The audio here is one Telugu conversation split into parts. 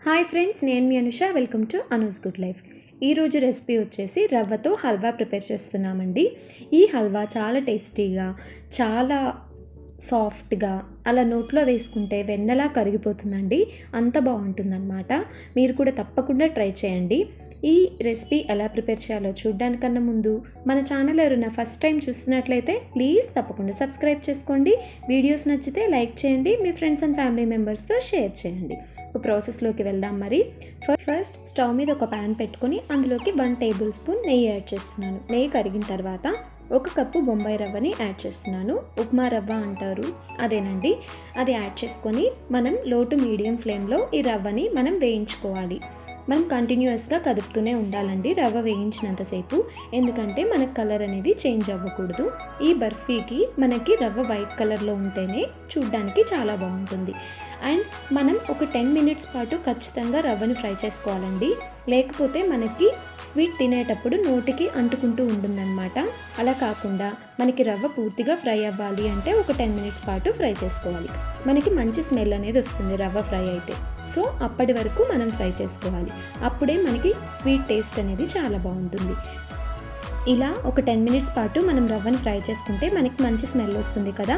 హాయ్ ఫ్రెండ్స్, నేను మీ Anusha. Welcome to Anu's good life. ఈరోజు రెసిపీ వచ్చేసి రవ్వతో హల్వా ప్రిపేర్ చేస్తున్నామండి. ఈ హల్వా చాలా టేస్టీగా, చాలా సాఫ్ట్గా, అలా నోట్లో వేసుకుంటే వెన్నలా కరిగిపోతుందండి. అంత బాగుంటుందన్నమాట. మీరు కూడా తప్పకుండా ట్రై చేయండి. ఈ రెసిపీ ఎలా ప్రిపేర్ చేయాలో చూడడానికన్నా ముందు మన ఛానల్ ఎవరైనా ఫస్ట్ టైం చూస్తున్నట్లయితే ప్లీజ్ తప్పకుండా సబ్స్క్రైబ్ చేసుకోండి. వీడియోస్ నచ్చితే లైక్ చేయండి, మీ ఫ్రెండ్స్ అండ్ ఫ్యామిలీ మెంబర్స్తో షేర్ చేయండి. ఒక ప్రాసెస్లోకి వెళ్దాం. మరి ఫస్ట్ స్టవ్ మీద ఒక ప్యాన్ పెట్టుకొని అందులోకి 1 టేబుల్ స్పూన్ నెయ్యి యాడ్ చేస్తున్నాను. నెయ్యి కరిగిన తర్వాత 1 కప్పు బొంబాయి రవ్వని యాడ్ చేస్తున్నాను. ఉప్మా రవ్వ అంటారు, అదేనండి. అది యాడ్ చేసుకొని మనం లో టు మీడియం ఫ్లేమ్లో ఈ రవ్వని మనం వేయించుకోవాలి. మనం కంటిన్యూస్గా కదుపుతూనే ఉండాలండి రవ్వ వేయించినంతసేపు, ఎందుకంటే మనకు కలర్ అనేది చేంజ్ అవ్వకూడదు. ఈ బర్ఫీకి మనకి రవ్వ వైట్ కలర్లో ఉంటేనే చూడ్డానికి చాలా బాగుంటుంది. అండ్ మనం ఒక 10 మినిట్స్ పాటు ఖచ్చితంగా రవ్వని ఫ్రై చేసుకోవాలండి. లేకపోతే మనకి స్వీట్ తినేటప్పుడు నోటికి అంటుకుంటూ ఉంటుందన్నమాట. అలా కాకుండా మనకి రవ్వ పూర్తిగా ఫ్రై అవ్వాలి అంటే ఒక 10 మినిట్స్ పాటు ఫ్రై చేసుకోవాలి. మనకి మంచి స్మెల్ అనేది వస్తుంది రవ్వ ఫ్రై అయితే. సో అప్పటి వరకు మనం ఫ్రై చేసుకోవాలి. అప్పుడే మనకి స్వీట్ టేస్ట్ అనేది చాలా బాగుంటుంది. ఇలా ఒక 10 మినిట్స్ పాటు మనం రవ్వని ఫ్రై చేసుకుంటే మనకి మంచి స్మెల్ వస్తుంది కదా.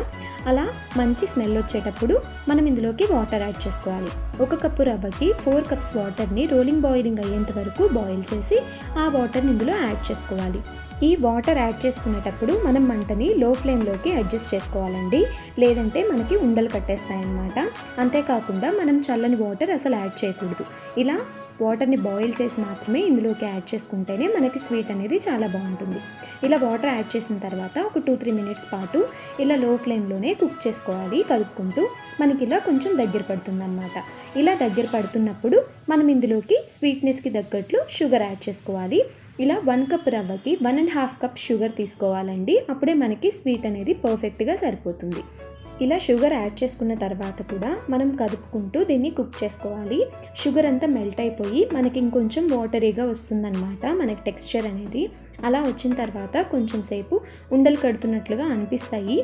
అలా మంచి స్మెల్ వచ్చేటప్పుడు మనం ఇందులోకి వాటర్ యాడ్ చేసుకోవాలి. 1 కప్పు రవ్వకి 4 కప్స్ వాటర్ని రోలింగ్ బాయిలింగ్ అయ్యేంత వరకు బాయిల్ చేసి ఆ వాటర్ని ఇందులో యాడ్ చేసుకోవాలి. ఈ వాటర్ యాడ్ చేసుకునేటప్పుడు మనం మంటని లో ఫ్లేమ్లోకి అడ్జస్ట్ చేసుకోవాలండి, లేదంటే మనకి ఉండలు కట్టేస్తాయన్నమాట. అంతేకాకుండా మనం చల్లని వాటర్ అసలు యాడ్ చేయకూడదు. ఇలా వాటర్ని బాయిల్ చేసి మాత్రమే ఇందులోకి యాడ్ చేసుకుంటేనే మనకి స్వీట్ అనేది చాలా బాగుంటుంది. ఇలా వాటర్ యాడ్ చేసిన తర్వాత ఒక 2-3 మినిట్స్ పాటు ఇలా లో ఫ్లేమ్లోనే కుక్ చేసుకోవాలి కలుపుకుంటూ. మనకి ఇలా కొంచెం దగ్గర పడుతుంది అన్నమాట. ఇలా దగ్గర పడుతున్నప్పుడు మనం ఇందులోకి స్వీట్నెస్కి తగ్గట్లు షుగర్ యాడ్ చేసుకోవాలి. ఇలా 1 కప్ రవ్వకి 1.5 కప్ షుగర్ తీసుకోవాలండి. అప్పుడే మనకి స్వీట్ అనేది పర్ఫెక్ట్గా సరిపోతుంది. ఇలా షుగర్ యాడ్ చేసుకున్న తర్వాత కూడా మనం కదుపుకుంటూ దీన్ని కుక్ చేసుకోవాలి. షుగర్ అంతా మెల్ట్ అయిపోయి మనకి ఇంకొంచెం వాటరీగా వస్తుందన్నమాట మనకి టెక్స్చర్ అనేది. అలా వచ్చిన తర్వాత కొంచెం సేపు ఉండలు కడుతున్నట్లుగా అనిపిస్తాయి.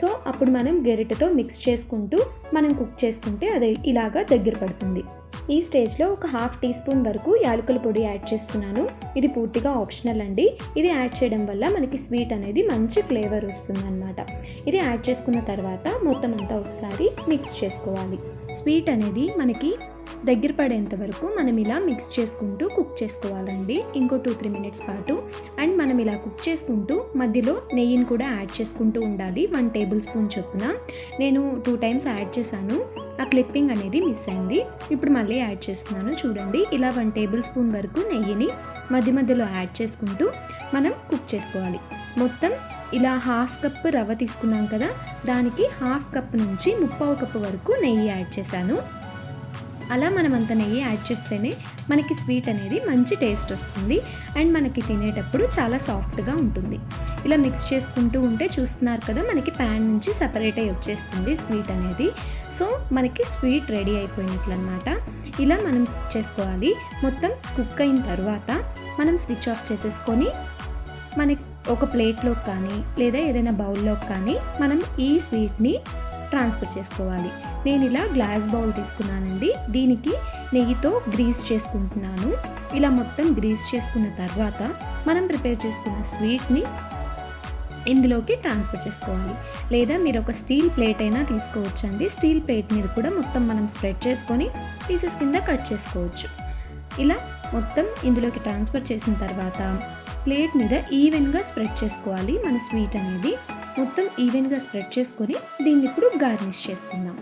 సో అప్పుడు మనం గెరిటతో మిక్స్ చేసుకుంటూ మనం కుక్ చేసుకుంటే అది ఇలాగా దగ్గర పడుతుంది. ఈ స్టేజ్లో ఒక 1/2 టీ స్పూన్ వరకు యాలకుల పొడి యాడ్ చేస్తున్నాను. ఇది పూర్తిగా ఆప్షనల్ అండి. ఇది యాడ్ చేయడం వల్ల మనకి స్వీట్ అనేది మంచి ఫ్లేవర్ వస్తుందన్నమాట. ఇది యాడ్ చేసుకున్న తర్వాత మొత్తం అంతా ఒకసారి మిక్స్ చేసుకోవాలి. స్వీట్ అనేది మనకి దగ్గర పడేంత వరకు మనం ఇలా మిక్స్ చేసుకుంటూ కుక్ చేసుకోవాలండి ఇంకో 2-3 మినిట్స్ పాటు. అండ్ మనం ఇలా కుక్ చేసుకుంటూ మధ్యలో నెయ్యిని కూడా యాడ్ చేసుకుంటూ ఉండాలి. 1 టేబుల్ స్పూన్ చొప్పున. నేను 2 టైమ్స్ యాడ్ చేశాను, ఆ క్లిప్పింగ్ అనేది మిస్ అయింది. ఇప్పుడు మళ్ళీ యాడ్ చేస్తున్నాను. చూడండి, ఇలా 1 టేబుల్ స్పూన్ వరకు నెయ్యిని మధ్య మధ్యలో యాడ్ చేసుకుంటూ మనం కుక్ చేసుకోవాలి. మొత్తం ఇలా 1/2 కప్ రవ్వ తీసుకున్నాం కదా, దానికి 1/2 కప్ నుంచి 1/4 కప్ వరకు నెయ్యి యాడ్ చేశాను. అలా మనం అంత నెయ్యి యాడ్ చేస్తేనే మనకి స్వీట్ అనేది మంచి టేస్ట్ వస్తుంది. అండ్ మనకి తినేటప్పుడు చాలా సాఫ్ట్గా ఉంటుంది. ఇలా మిక్స్ చేసుకుంటూ ఉంటే చూస్తున్నారు కదా, మనకి ప్యాన్ నుంచి సపరేట్ అయ్యి వచ్చేస్తుంది స్వీట్ అనేది. సో మనకి స్వీట్ రెడీ అయిపోయినట్లు అన్నమాట. ఇలా మనం చేసుకోవాలి. మొత్తం కుక్ అయిన తర్వాత మనం స్విచ్ ఆఫ్ చేసేసుకొని మనకి ఒక ప్లేట్లోకి కానీ లేదా ఏదైనా బౌల్లోకి కానీ మనం ఈ స్వీట్ని ట్రాన్స్ఫర్ చేసుకోవాలి. నేను ఇలా గ్లాస్ బౌల్ తీసుకున్నానండి. దీనికి నెయ్యితో గ్రీస్ చేసుకుంటున్నాను. ఇలా మొత్తం గ్రీస్ చేసుకున్న తర్వాత మనం ప్రిపేర్ చేసుకున్న స్వీట్ని ఇందులోకి ట్రాన్స్ఫర్ చేసుకోవాలి. లేదా మీరు ఒక స్టీల్ ప్లేట్ అయినా తీసుకోవచ్చండి. స్టీల్ ప్లేట్ మీద కూడా మొత్తం మనం స్ప్రెడ్ చేసుకొని పీసెస్ కింద కట్ చేసుకోవచ్చు. ఇలా మొత్తం ఇందులోకి ట్రాన్స్ఫర్ చేసిన తర్వాత ప్లేట్ మీద ఈవెన్గా స్ప్రెడ్ చేసుకోవాలి. మన స్వీట్ అనేది మొత్తం ఈవెన్గా స్ప్రెడ్ చేసుకొని దీన్ని ఇప్పుడు గార్నిష్ చేసుకుందాం.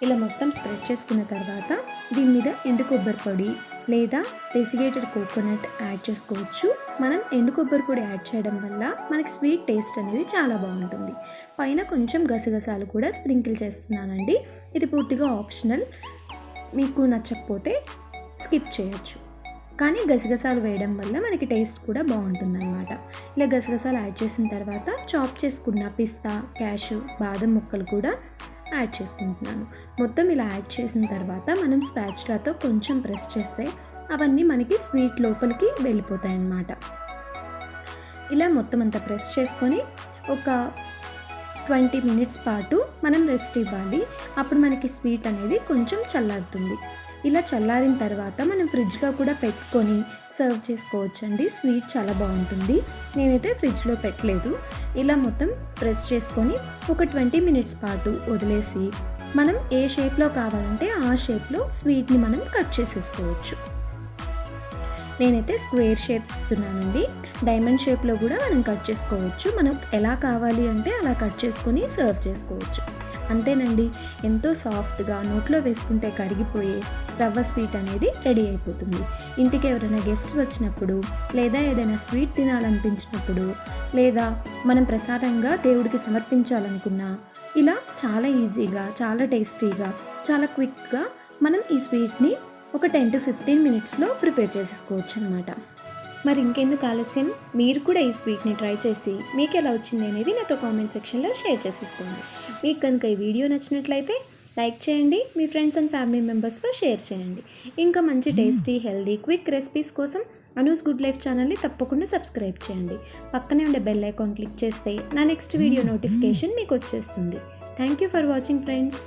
ఇలా మొత్తం స్ప్రెడ్ చేసుకున్న తర్వాత దీని మీద ఎండు కొబ్బరి పొడి లేదా డెసికేటెడ్ కోకోనట్ యాడ్ చేసుకోవచ్చు. మనం ఎండు కొబ్బరి పొడి యాడ్ చేయడం వల్ల మనకి స్వీట్ టేస్ట్ అనేది చాలా బాగుంటుంది. పైన కొంచెం గసగసాలు కూడా స్ప్రింకిల్ చేస్తున్నానండి. ఇది పూర్తిగా ఆప్షనల్, మీకు నచ్చకపోతే స్కిప్ చేయొచ్చు. కానీ గసగసాలు వేయడం వల్ల మనకి టేస్ట్ కూడా బాగుంటుందన్నమాట. ఇలా గసగసాలు యాడ్ చేసిన తర్వాత చాప్ చేసుకున్న పిస్తా, క్యాషు, బాదం ముక్కలు కూడా యాడ్ చేసుకుంటున్నాను. మొత్తం ఇలా యాడ్ చేసిన తర్వాత మనం స్పాచులాతో కొంచెం ప్రెస్ చేస్తే అవన్నీ మనకి స్వీట్ లోపలికి వెళ్ళిపోతాయి అన్నమాట. ఇలా మొత్తం అంతా ప్రెస్ చేసుకొని ఒక 20 మినిట్స్ పాటు మనం రెస్ట్ ఇవ్వాలి. అప్పుడు మనకి స్వీట్ అనేది కొంచెం చల్లారుతుంది. ఇలా చల్లారిన తర్వాత మనం ఫ్రిడ్జ్లో కూడా పెట్టుకొని సర్వ్ చేసుకోవచ్చండి. స్వీట్ చాలా బాగుంటుంది. నేనైతే ఫ్రిడ్జ్లో పెట్టలేదు. ఇలా మొత్తం ప్రెస్ చేసుకొని ఒక 20 మినిట్స్ పాటు వదిలేసి మనం ఏ షేప్లో కావాలంటే ఆ షేప్లో స్వీట్ని మనం కట్ చేసేసుకోవచ్చు. నేనైతే స్క్వేర్ షేప్స్ ఇస్తున్నానండి. డైమండ్ షేప్లో కూడా మనం కట్ చేసుకోవచ్చు. మనకు ఎలా కావాలి అంటే అలా కట్ చేసుకొని సర్వ్ చేసుకోవచ్చు. అంతేనండి, ఎంతో సాఫ్ట్గా నోట్లో వేసుకుంటే కరిగిపోయే రవ్వ స్వీట్ అనేది రెడీ అయిపోతుంది. ఇంటికి ఎవరైనా గెస్ట్ వచ్చినప్పుడు, లేదా ఏదైనా స్వీట్ తినాలనిపించినప్పుడు, లేదా మనం ప్రసాదంగా దేవుడికి సమర్పించాలనుకున్నా ఇలా చాలా ఈజీగా, చాలా టేస్టీగా, చాలా క్విక్గా మనం ఈ స్వీట్ని ఒక 10 to 15 మినిట్స్లో ప్రిపేర్ చేసేసుకోవచ్చు అనమాట. మరి ఇంకెందుకు ఆలస్యం, మీరు కూడా ఈ స్వీట్ని ట్రై చేసి మీకు ఎలా వచ్చింది అనేది నాతో కామెంట్ సెక్షన్లో షేర్ చేసేసుకోండి. మీకు కనుక ఈ వీడియో నచ్చినట్లయితే లైక్ చేయండి, మీ ఫ్రెండ్స్ అండ్ ఫ్యామిలీ మెంబర్స్తో షేర్ చేయండి. ఇంకా మంచి టేస్టీ, హెల్దీ, క్విక్ రెసిపీస్ కోసం అనూస్ గుడ్ లైఫ్ ఛానల్ని తప్పకుండా సబ్స్క్రైబ్ చేయండి. పక్కనే ఉండే బెల్ ఐకాన్ క్లిక్ చేస్తే నా నెక్స్ట్ వీడియో నోటిఫికేషన్ మీకు వచ్చేస్తుంది. Thank you for watching friends.